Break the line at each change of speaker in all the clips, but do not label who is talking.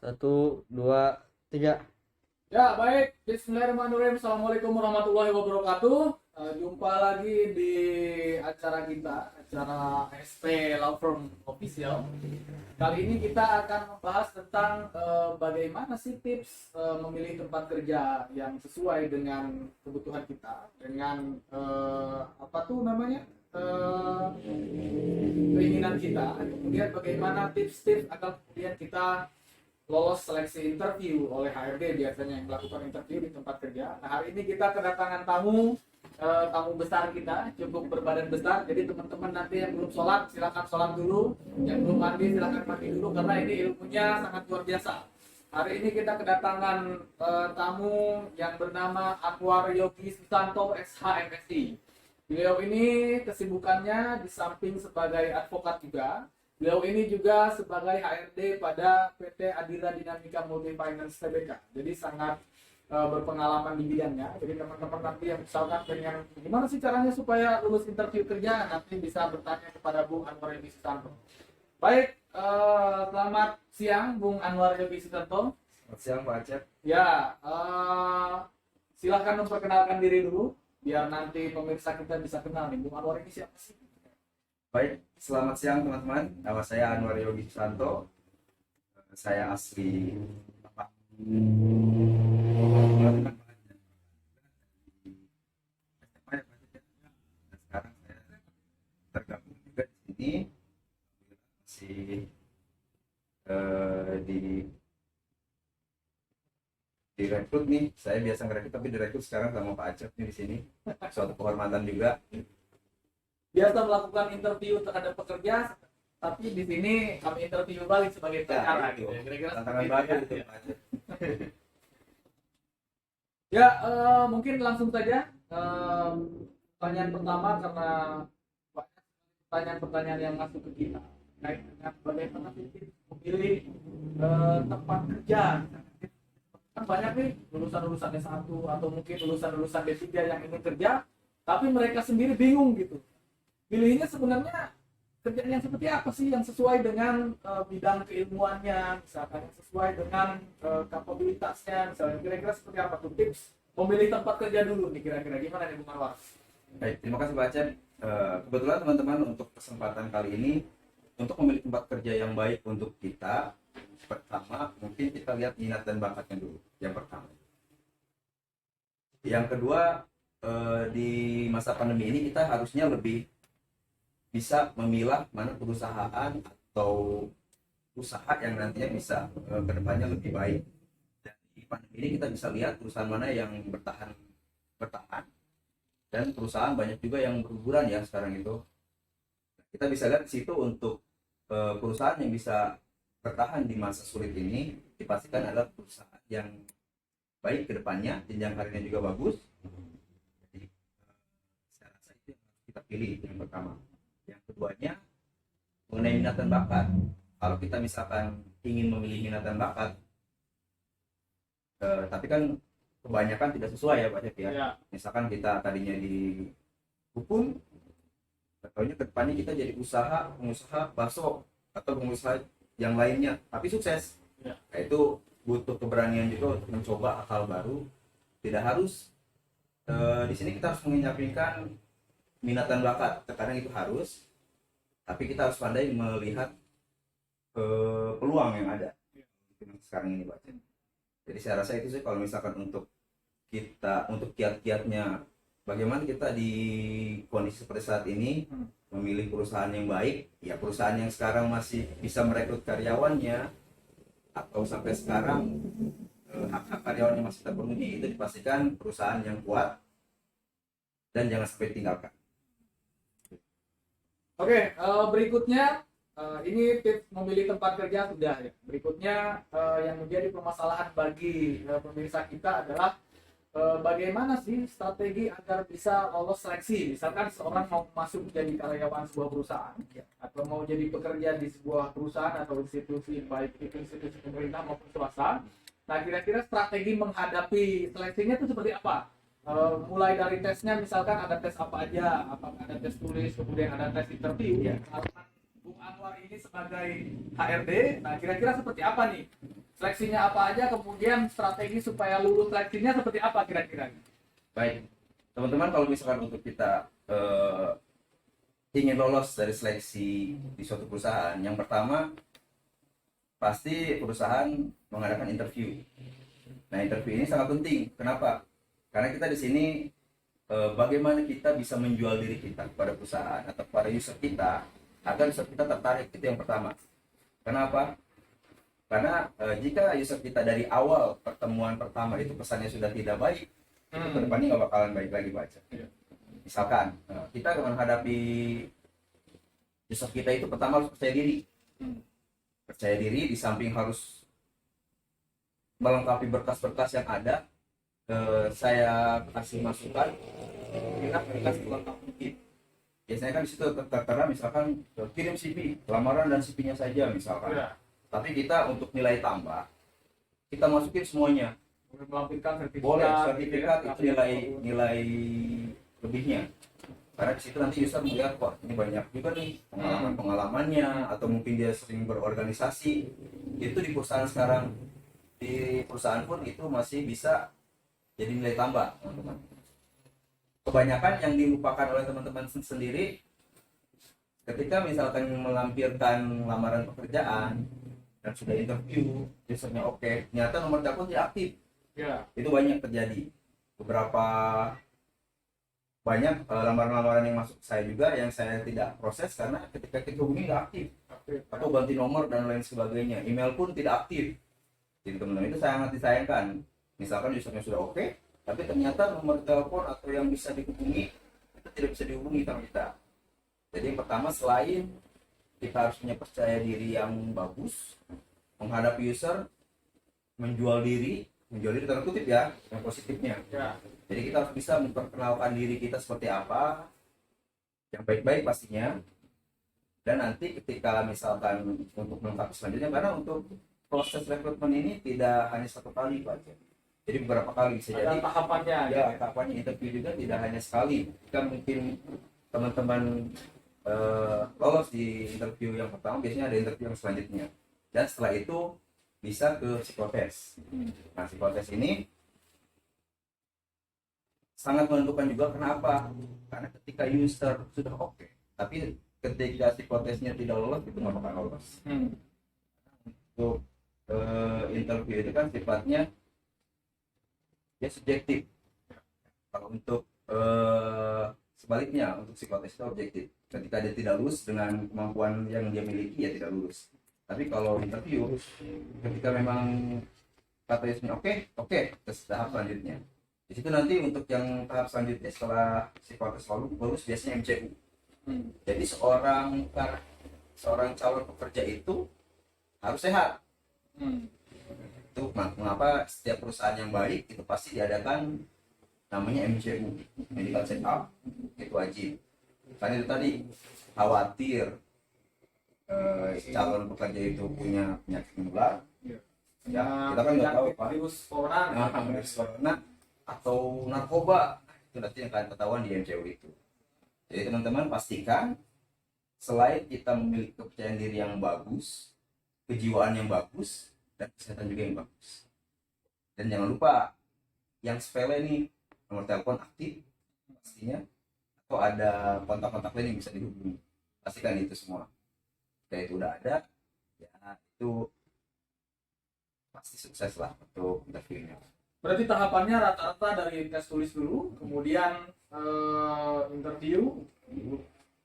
Satu, dua, tiga.
Ya, baik. Bismillahirrahmanirrahim. Assalamualaikum warahmatullahi wabarakatuh. Jumpa lagi di acara kita, acara SP Law Firm Official. Kali ini kita akan membahas tentang bagaimana sih tips memilih tempat kerja yang sesuai dengan kebutuhan kita, dengan apa tuh namanya? Keinginan kita. Kemudian bagaimana tips-tips agar kemudian kita lolos seleksi interview oleh HRD biasanya yang melakukan interview di tempat kerja. Nah, hari ini kita kedatangan tamu besar kita, cukup berbadan besar. Jadi teman-teman nanti yang belum sholat silakan sholat dulu, yang belum mandi silakan mandi dulu karena ini ilmunya sangat luar biasa. Hari ini kita kedatangan tamu yang bernama Anwar Yogi Susanto SHMSI. Beliau ini kesibukannya di samping sebagai advokat juga. Beliau ini juga sebagai HRD pada PT Adira Dinamika Multi Finance Tbk. Jadi sangat berpengalaman di bidangnya. Jadi teman-teman nanti yang misalkan pengen gimana sih caranya supaya lulus interview kerja, nanti bisa bertanya kepada Bung Anwar Yogi Susanto. Baik, selamat siang Bung Anwar Yogi Susanto.
Selamat siang Pak Acep.
Ya, silahkan memperkenalkan diri dulu biar nanti pemirsa kita bisa kenal nih Bung Anwar ini siapa sih?
Baik, selamat siang teman-teman. Nama saya Anwar Yogi Susanto. Saya asli Bapak. Sekarang saya tergabung juga di sini. Masih direkrut nih. Saya biasa ngerekrut tapi direkrut sekarang sama Pak Acep nih di sini. Suatu kehormatan juga.
Biasa melakukan interview terhadap pekerja, tapi di sini kami interview balik sebagai pengacara gitu. Kira-kira
tantangan
seperti
baru
itu
itu
ya.
Pak Acep.
Ya, mungkin langsung saja pertanyaan pertama karena banyak pertanyaan-pertanyaan yang masuk ke kita terkait dengan bagaimana sih memilih tempat kerja. Kan banyak nih lulusan-lulusan S1 atau mungkin lulusan-lulusan D3 yang ingin kerja, tapi mereka sendiri bingung gitu. Pilihnya sebenarnya kerjaan yang seperti apa sih yang sesuai dengan bidang keilmuannya, misalkan yang sesuai dengan kapabilitasnya, misalnya kira-kira seperti apa tuh tips memilih tempat kerja dulu nih, kira-kira gimana nih Bung Anwar?
Baik, terima kasih Pak Acep. Kebetulan teman-teman untuk kesempatan kali ini untuk memilih tempat kerja yang baik untuk kita, pertama mungkin kita lihat minat dan bakatnya dulu. Yang pertama. Yang kedua, di masa pandemi ini kita harusnya lebih bisa memilah mana perusahaan atau usaha yang nantinya bisa kedepannya lebih baik. Dan di pandemi ini kita bisa lihat perusahaan mana yang bertahan dan perusahaan banyak juga yang berguguran ya sekarang itu. Kita bisa lihat di situ untuk perusahaan yang bisa bertahan di masa sulit ini dipastikan adalah perusahaan yang baik kedepannya, jenjang karirnya juga bagus. Jadi saya rasa itu yang harus kita pilih yang pertama. Yang keduanya mengenai minat dan bakat. Kalau kita misalkan ingin memilih minat dan bakat, tapi kan kebanyakan tidak sesuai ya Pak Cep ya.
Ya.
Misalkan kita tadinya di hukum, ataunya kedepannya kita jadi pengusaha bakso atau pengusaha yang lainnya, tapi sukses.
Ya.
Nah, itu butuh keberanian juga untuk mencoba hal baru. Tidak harus di sini kita harus menyampingkan minat dan bakat, terkadang itu harus, tapi kita harus pandai melihat peluang yang ada sekarang ini Pak. Jadi saya rasa itu sih kalau misalkan untuk kiat-kiatnya bagaimana kita di kondisi seperti saat ini memilih perusahaan yang baik, ya perusahaan yang sekarang masih bisa merekrut karyawannya atau sampai sekarang hak-hak karyawannya masih terpenuhi, itu dipastikan perusahaan yang kuat dan jangan sampai ditinggalkan.
Oke, berikutnya ini tips memilih tempat kerja sudah ya. Berikutnya yang menjadi permasalahan bagi pemirsa kita adalah bagaimana sih strategi agar bisa lolos seleksi. Misalkan seorang mau masuk menjadi karyawan sebuah perusahaan atau mau jadi pekerja di sebuah perusahaan atau institusi, baik itu institusi pemerintah maupun swasta. Nah, kira-kira strategi menghadapi seleksinya itu seperti apa? Mulai dari tesnya, misalkan ada tes apa aja, apakah ada tes tulis, kemudian ada tes interview. Bung Anwar ini sebagai HRD, nah kira-kira seperti apa nih seleksinya apa aja, kemudian strategi supaya lulus seleksinya seperti apa kira-kira?
Baik, teman-teman, kalau misalkan untuk kita ingin lolos dari seleksi di suatu perusahaan, yang pertama pasti perusahaan mengadakan interview. Nah, interview ini sangat penting. Kenapa? Karena kita di sini bagaimana kita bisa menjual diri kita kepada perusahaan atau kepada user kita agar user kita tertarik, itu yang pertama. Kenapa? Karena jika user kita dari awal pertemuan pertama itu pesannya sudah tidak baik, itu ke depannya nggak bakalan baik lagi baca. Misalkan kita menghadapi user kita itu pertama harus percaya diri. Percaya diri di samping harus melengkapi berkas-berkas yang ada. Saya kasih masukan, kita berikan selengkap mungkin. Biasanya kan di situ tertera misalkan kirim CV, lamaran dan CV-nya saja misalkan. Tapi kita untuk nilai tambah, kita masukin semuanya.
Melampirkan sertifikat.
Boleh, sertifikat itu nilai lebihnya. Karena di situ nanti user melihat, wah ini banyak juga nih pengalamannya, atau mungkin dia sering berorganisasi. Itu di perusahaan sekarang, di perusahaan pun itu masih bisa jadi nilai tambah, teman-teman. Kebanyakan yang dilupakan oleh teman-teman sendiri, ketika misalkan melampirkan lamaran pekerjaan dan sudah interview, usernya oke, ternyata nomor telepon tidak aktif. Itu banyak terjadi. Beberapa banyak lamaran-lamaran yang masuk saya juga yang saya tidak proses karena ketika kita hubungi nggak aktif atau ganti nomor dan lain sebagainya, email pun tidak aktif. Jadi teman-teman, itu sangat disayangkan. Misalkan usernya sudah oke, tapi ternyata nomor telepon atau yang bisa dihubungi itu tidak bisa dihubungi sama kita. Jadi yang pertama, selain kita harus punya percaya diri yang bagus menghadapi user, menjual diri tanda kutip ya, yang positifnya. Jadi kita harus bisa memperkenalkan diri kita seperti apa, yang baik-baik pastinya. Dan nanti ketika misalkan untuk melengkapi selanjutnya, karena untuk proses rekrutmen ini tidak hanya satu kali Pak. Jadi beberapa kali bisa jadi
tahapannya.
Ya, tahapannya interview juga tidak hanya sekali. Kan mungkin teman-teman lolos di interview yang pertama, biasanya ada interview yang selanjutnya. Dan setelah itu bisa ke psikotes. Nah, psikotes ini sangat menentukan juga. Kenapa? Karena ketika user sudah oke, tapi ketika psikotesnya tidak lolos, itu nggak bakal lolos. Untuk interview itu kan sifatnya ya subjektif. Kalau untuk sebaliknya, untuk psikotes itu objektif. Ketika dia tidak lulus dengan kemampuan yang dia miliki, ya tidak lulus. Tapi kalau interview, ketika memang katanya oke, terus tahap selanjutnya. Di situ nanti untuk yang tahap selanjutnya setelah psikotes lulus biasanya MCU. Jadi seorang calon pekerja itu harus sehat. Itu mengapa setiap perusahaan yang baik itu pasti diadakan namanya MCU, medical check up, itu wajib. Karena itu tadi khawatir calon pekerja itu punya penyakit menular. Ya, kita kan nggak tahu Pak.
Virus corona
atau narkoba, itu nanti yang akan ketahuan di MCU itu. Jadi teman-teman pastikan selain kita memiliki kepercayaan diri yang bagus, kejiwaan yang bagus, dan kesehatan juga yang bagus. Dan jangan lupa yang sepele nih, nomor telepon aktif pastinya, atau ada kontak-kontak lain yang bisa dihubungi. Pastikan itu semua. Jika itu udah ada, ya itu pasti sukses lah untuk interviewnya.
Berarti tahapannya rata-rata dari tes tulis dulu, kemudian interview,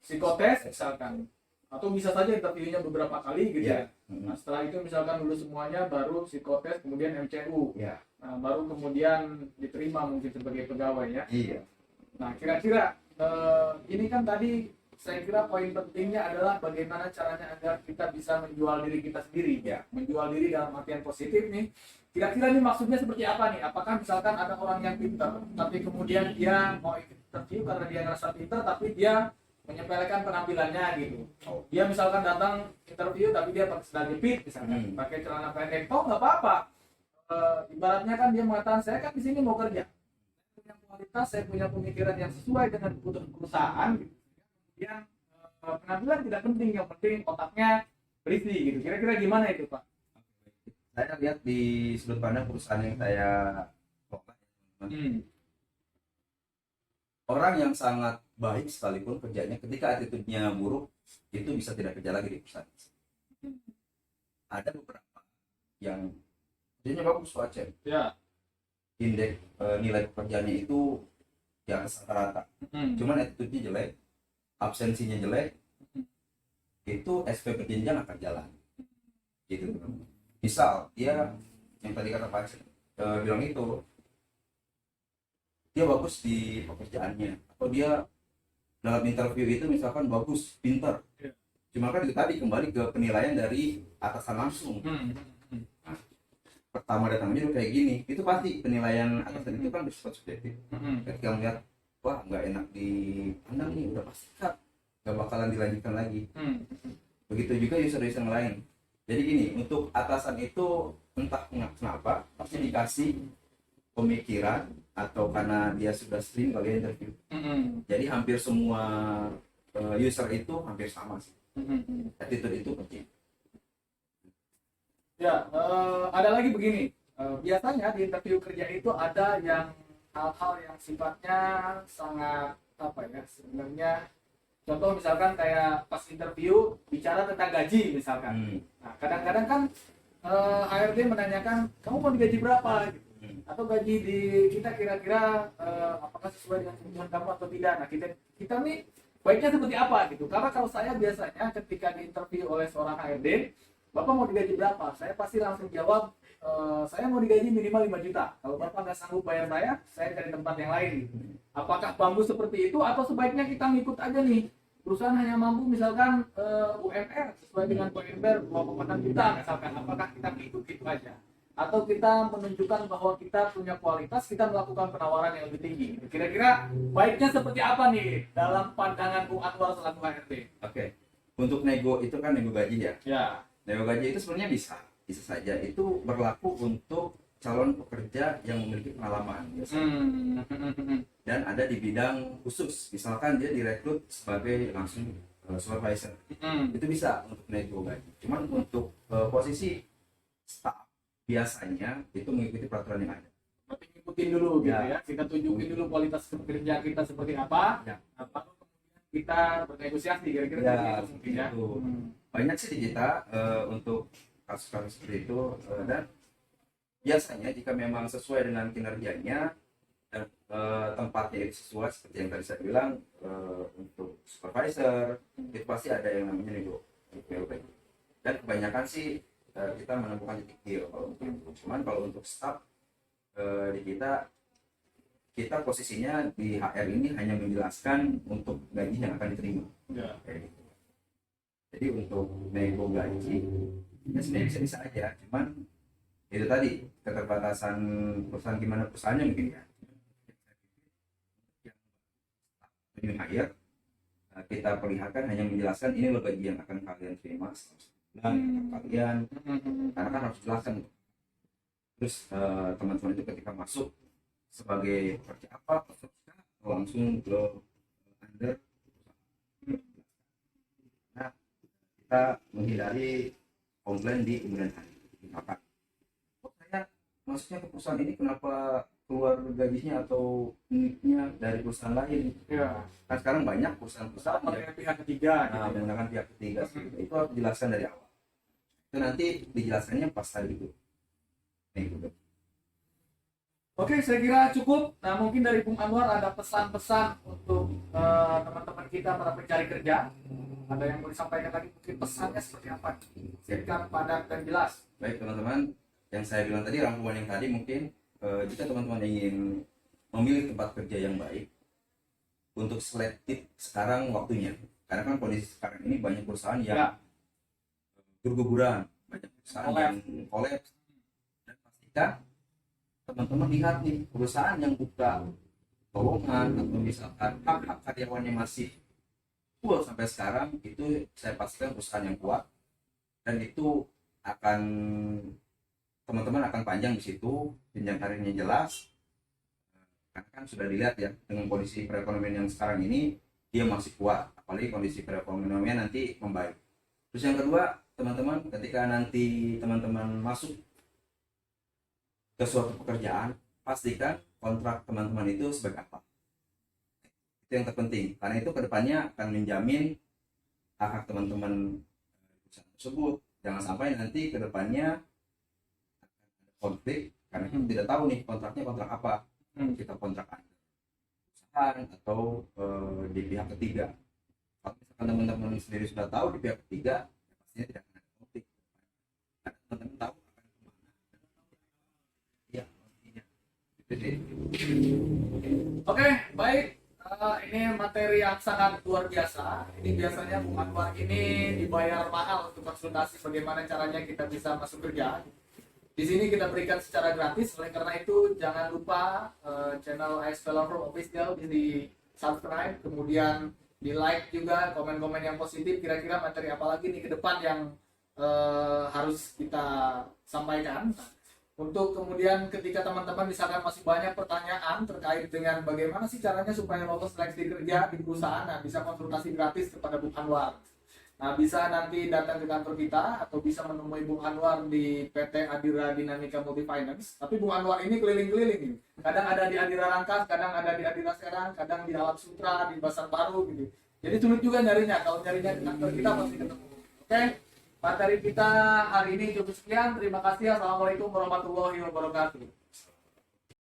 psikotes misalkan, atau bisa saja interviewnya beberapa kali gitu ya. Nah, setelah itu misalkan lulus semuanya, baru psikotes, kemudian MCU. Nah, baru kemudian diterima mungkin sebagai pegawai ya. Nah, kira-kira ini kan tadi saya kira poin pentingnya adalah bagaimana caranya agar kita bisa menjual diri kita sendiri ya. Menjual diri dalam artian positif nih. Kira-kira ini maksudnya seperti apa nih? Apakah misalkan ada orang yang pintar, tapi kemudian dia mau ikut interview karena dia ngerasa pintar, tapi dia menyepelekan penampilannya gitu. Dia misalkan datang interview tapi dia pakai sandal jepit misalkan, pakai celana pendek, nggak apa-apa. Ibaratnya kan dia mengatakan, saya kan di sini mau kerja, punya kualitas, saya punya pemikiran yang sesuai dengan kebutuhan perusahaan gitu. Kemudian penampilan tidak penting, yang penting otaknya berisi gitu. Kira-kira gimana itu Pak?
saya lihat di sudut pandang perusahaan yang saya kelola, orang yang sangat baik sekalipun kerjanya, ketika attitude-nya buruk, itu bisa tidak kerja lagi di perusahaan. Ada beberapa yang kerjanya bagus Pak Aceh,
Ya.
indeks nilai pekerjaannya itu di atas rata-rata, cuman attitude-nya jelek, absensinya jelek, itu SP berjenjang akan jalan gitu. Misal dia yang tadi kata Pak Aceh bilang itu, dia bagus di pekerjaannya, atau dia dalam interview itu misalkan bagus, pintar, cuma kan itu tadi kembali ke penilaian dari atasan langsung. Nah, pertama datangnya kayak gini, itu pasti penilaian atasan itu kan bersifat subjektif. Ketika melihat wah nggak enak dipandang nih, udah pasti cut, nggak bakalan dilanjutkan lagi. Begitu juga user-user yang lain. Jadi gini, untuk atasan itu entah kenapa pasti dikasih pemikiran, atau karena dia sudah sering kali interview. Jadi hampir semua user itu hampir sama sih. Attitude itu penting.
Ya, ada lagi begini. Biasanya di interview kerja itu ada yang hal-hal yang sifatnya sangat apa ya, sebenarnya contoh misalkan kayak pas interview bicara tentang gaji misalkan. Nah, kadang-kadang kan HRD menanyakan kamu mau digaji berapa gitu. Atau gaji di kita kira-kira apakah sesuai dengan kebutuhan kamu atau tidak. Nah, kita nih baiknya seperti apa gitu. Karena kalau saya biasanya ketika diinterview oleh seorang HRD, Bapak mau digaji berapa? Saya pasti langsung jawab, saya mau digaji minimal 5 juta. Kalau Bapak nggak sanggup bayar saya cari tempat yang lain. Apakah bagus seperti itu atau sebaiknya kita ngikut aja nih? Perusahaan hanya mampu misalkan UMR sesuai dengan UMR 2,6 juta misalkan. Apakah kita ngikut gitu aja? Atau kita menunjukkan bahwa kita punya kualitas, kita melakukan penawaran yang lebih tinggi. Kira-kira baiknya seperti apa nih dalam pandangan Bung Anwar selaku HRD?
Oke. Untuk nego itu kan nego gaji ya.
Ya.
Nego gaji itu sebenarnya bisa saja. Itu berlaku untuk calon pekerja yang memiliki pengalaman dan ada di bidang khusus. Misalkan dia direkrut sebagai langsung supervisor, itu bisa untuk nego gaji. Cuman untuk posisi staff biasanya itu mengikuti peraturan yang ada.
Berarti ngikutin dulu gitu ya. Kita tunjukin dulu kualitas kerja kita seperti apa.
Ya.
Apa kemudian kita bernegosiasi kira-kira
Ya,
gitu mungkin ya.
Banyak sih di kita untuk kasus-kasus seperti itu, dan biasanya jika memang sesuai dengan kinerjanya dan tempatnya itu sesuai seperti yang tadi saya bilang, untuk supervisor itu pasti ada yang namanya nego. Dan kebanyakan sih kita menemukan titik deal kalau untuk itu. Cuman kalau untuk staff di kita posisinya di HR ini hanya menjelaskan untuk gaji yang akan diterima.
Ya.
Kayak gitu. Jadi untuk nego gaji ya sebenarnya bisa-bisa aja, cuman itu tadi keterbatasan perusahaan, gimana perusahaannya mungkin ya. Yang hire kita perlihatkan hanya menjelaskan ini loh gaji yang akan kalian terima dan kalian, karena kan harus jelaskan. Terus teman-teman itu ketika masuk sebagai pekerja apa, peserta langsung ke under. Nah, kita menghindari komplain di kemudian hari. Maka saya maksudnya ke perusahaan ini kenapa keluar gajinya atau unitnya dari perusahaan lain?
Ya.
Kan sekarang banyak perusahaan-perusahaan
Pakai pihak ketiga gitu.
menggunakan pihak ketiga. Itu harus dijelaskan dari awal. Itu nanti dijelaskannya pas tadi itu.
Oke, saya kira cukup. Nah, mungkin dari Bung Anwar ada pesan-pesan untuk teman-teman kita para pencari kerja. Ada yang mau disampaikan lagi, mungkin pesannya seperti apa? Singkat, padat, dan jelas.
Baik teman-teman, yang saya bilang tadi, rangkuman yang tadi mungkin jika teman-teman ingin memilih tempat kerja yang baik, untuk selektif sekarang waktunya. Karena kan kondisi sekarang ini banyak perusahaan yang berguguran, banyak perusahaan yang kolaps. Dan pastikan teman-teman lihat nih, perusahaan yang buka lowongan atau misalkan hak karyawannya masih full sampai sekarang, itu saya pastikan perusahaan yang kuat, dan itu akan teman-teman akan panjang di situ, jenjang karirnya jelas. Karena kan sudah dilihat ya, dengan kondisi perekonomian yang sekarang ini dia masih kuat, apalagi kondisi perekonomian nanti membaik. Terus yang kedua, teman-teman, ketika nanti teman-teman masuk ke suatu pekerjaan, pastikan kontrak teman-teman itu sebagai apa. Itu yang terpenting, karena itu kedepannya akan menjamin hak teman-teman perusahaan tersebut. Jangan sampai nanti kedepannya ada konflik karena kita tidak tahu nih kontraknya kontrak apa. Kita kontrak perusahaan atau di pihak ketiga. Kalau misalkan teman-teman sendiri sudah tahu di pihak ketiga, ya pastinya tidak akan ada konflik. Karena teman-teman tahu akan kemana. Ya, intinya. Itu sih.
Oke, baik. Ini materi yang sangat luar biasa. Ini biasanya Bung Anwar ini dibayar mahal untuk konsultasi bagaimana caranya kita bisa masuk kerja. Di sini kita berikan secara gratis. Oleh karena itu jangan lupa channel ASP Law Firm Official di subscribe, kemudian di like juga, komen-komen yang positif. Kira-kira materi apa lagi nih ke depan yang harus kita sampaikan. Untuk kemudian ketika teman-teman misalkan masih banyak pertanyaan terkait dengan bagaimana sih caranya supaya lolos seleksi kerja di perusahaan, nah bisa konsultasi gratis kepada Bung Anwar. Nah bisa nanti datang ke kantor kita atau bisa menemui Bung Anwar di PT Adira Dinamika Multifinance. Tapi Bung Anwar ini keliling-keliling, kadang ada di Adira Rangkas, kadang ada di Adira Serang, kadang di Alam Sutra, di Pasar Baru gitu. Jadi sulit juga nyarinya, kalau nyarinya ke kantor kita pasti ketemu. Oke? Materi kita hari ini cukup sekian. Terima kasih. Assalamualaikum warahmatullahi wabarakatuh.